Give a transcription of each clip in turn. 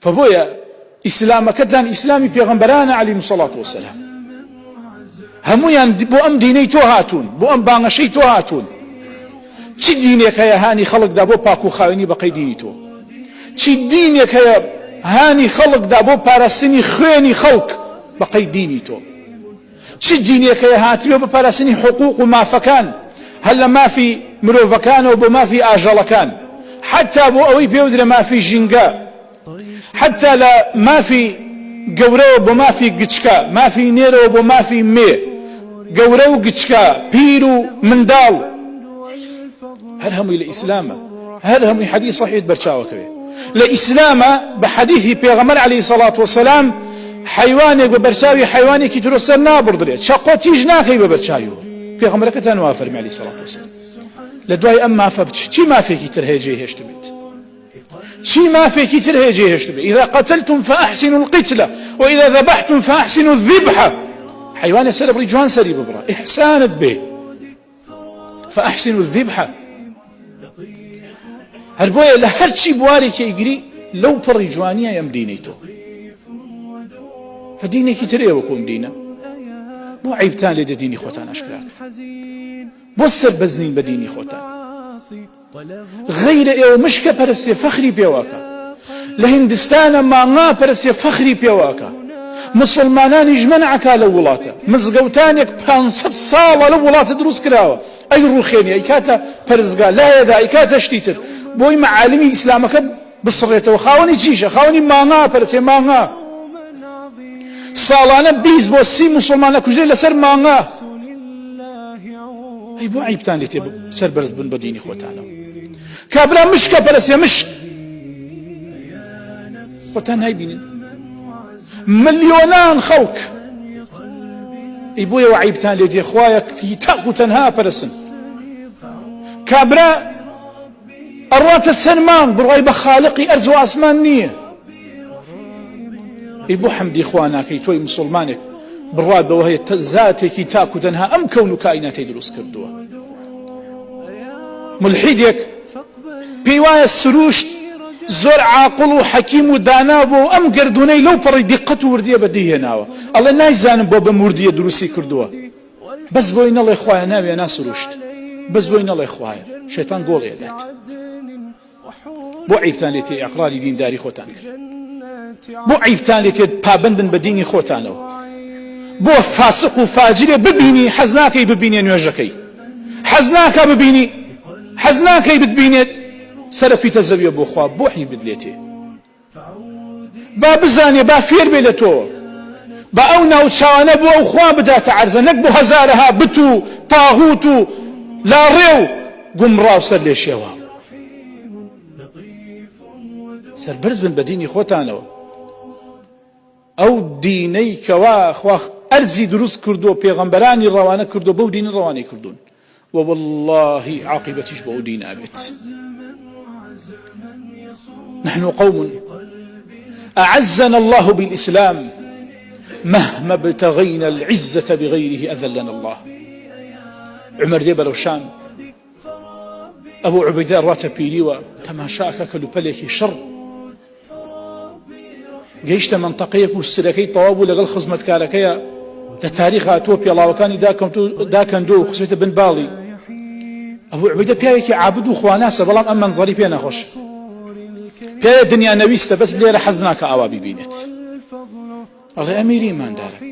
فبويا إسلام كتان إسلامي بيغمبرانا عليه الصلاة والسلام همويان بو أم ديني تو هاتون بو أم بانشي تو هاتون چی دینێک هەیە هانی خەڵکدا بۆ پاک و خاوێنی بەقەی دینی تۆ چی دینێک هەیە هانی خەڵکدا بۆ پاراستنی خوێنی خەڵک بەقەی دینی تۆ چی دینێک هەیە هاتووە بە پاراستنی حقوق و مافەکان هەر لە مافی مرۆڤەکانەوە بۆ مافی ئاژەڵەکان حتا بۆ ئەوەی پێوترە مافی ژینگە حتا لە مافی گەورەوە بۆ مافی گچکە مافی نێرەوە بۆ مافی مێ گەورە و گچکە پیر و منداڵ هل همي لإسلامه هل همي حديث صحيح برشاوكوي لإسلامه بحديث بيغمر عليه الصلاة والسلام حيواني ببرشاوي حيواني كي ترسل نابر دريت شاقوتي جناكي ببرشاوي بيغمرك تنوافر عليه الصلاة والسلام لدواي أما فبتش چي ما فيكي ترهيجي هشتبت چي ما فيكي ترهيجي هشتبت إذا قتلتم فأحسنوا القتلة وإذا ذبحتم فأحسنوا الذبحة حيواني سلب رجوان سري ببرا إحسانت به فأحسنوا الذبحة هربويا لهرشي بواري كي يقري لو بري جوانيا يم دينيتو فديني كي تريه وكون دينا بو عيبتان لدى ديني خوتان أشكراك بو السر بزنين بديني خوتان غير ايو مشكا برسي فخري بيواكا لهندستان ما برسي فخري بيواكا مسلمانان يجمنعكا لولاتا مزقوتانيك 500 صالة لولاتا دروس كراوة أي روخيني أي كاتا برزقا لا يدا أي كاتا شتيتر بوي معالمي إسلامك بصريته وخاوني جيشة خاوني مانا برسي مانا صالانا بيز بو سي مسلمانا كجري لسر مانا أي بو عيبتان لتي سر برز بن بديني خوتانا كابلا مشكا برسي مشك خوتان هاي بينين مليونان خلق يبويا وعيبتان لدي خوايا يتاقو تنها برسن كابرا أروات السنمان برغي بخالقي أرز وأسمان نية يبو حمدي إخوانا كي توي مسلمانك برغي بوهي ذاتي كي تاقو تنها أم كونو كائناتي دروس كردوا ملحيدك بيوايا السروش زور عاقل وحكيم ودانابو أم قردوني لو بري دقة وردية بديه ناوة الله نايزان بو بموردية دروسي كردوا بس بوين الله إخوايا ناوي ناس رشد بس بوين الله إخوايا شيطان قول يدات بو عيبتان لتي إقراري دين داري خوتان بو عيبتان لتي بابندن بديني خوتانو بو فاسق وفاجر ببيني حزناكي ببيني نواجكي حزناكا ببيني حزناكي بتبيني سرفي تزويه بو خواب بوحي بدليتي با بزاني با فير بيلتو با اونا وشاوانا بو او خواب بدات عرزة نك بو هزارها بتو طاغوتو لا ريو قم راو سر ليش يوا سر برز بن بديني خوتانو او ديني كوا خواخ ارزي دروس كردو بيغمبراني روانا كردو بو دين رواني كردون والله عاقبتش بو دين ابت نحن قوم أعزنا الله بالإسلام مهما ابتغينا العزة بغيره أذلنا الله عمر ديبر وشام أبو عبيدة راتبيلي وتماشاك كلوبليك شر جيشت منطقيك والسلكي طواب لقل خزمة كاركيا لتاريخ أتوبيا الله وكان دا كان دو خصوصا بن بالي أبو عبيدة بيايك عابد وخواناسة بلام أما نظري بينا خوش بيا الدنيا نويسته بس ليرة حزناك أوابي بينت الله أميري من داره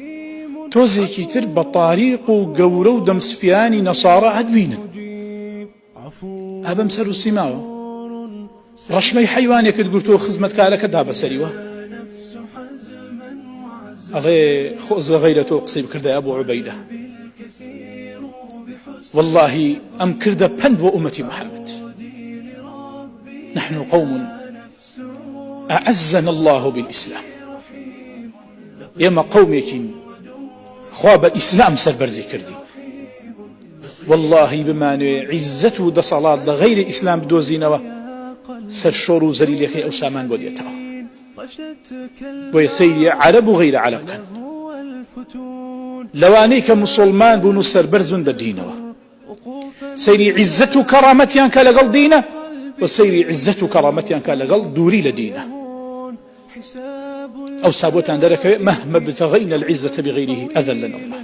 توزي كتير بطريق وقورو ودم سبياني نصارى هدبينا هذا مسر السماوة رشمي حيواني كد قلتو خزمتك على كدها بسريوه الله خؤز غيرته قصيب كرده أبو عبيدة والله أم كرده بند وأمتي محمد نحن قوم أعزنا الله بالإسلام يما قومك خواب إسلام سربرزي كردي والله بما عزته دا صلاة دا غير إسلام بدوزينه سرشور وزريليخي أو سامان وديتها ويسيري عرب وغير عرب كان لوانيك مسلمان بونو سربرز بدينه سيري عزته كرامتيان كالقل دينه وسيري عزته كرامتيان كالقل دوري لدينه أو سابوتان درك مهما ابتغينا العزة بغيره أذلنا الله.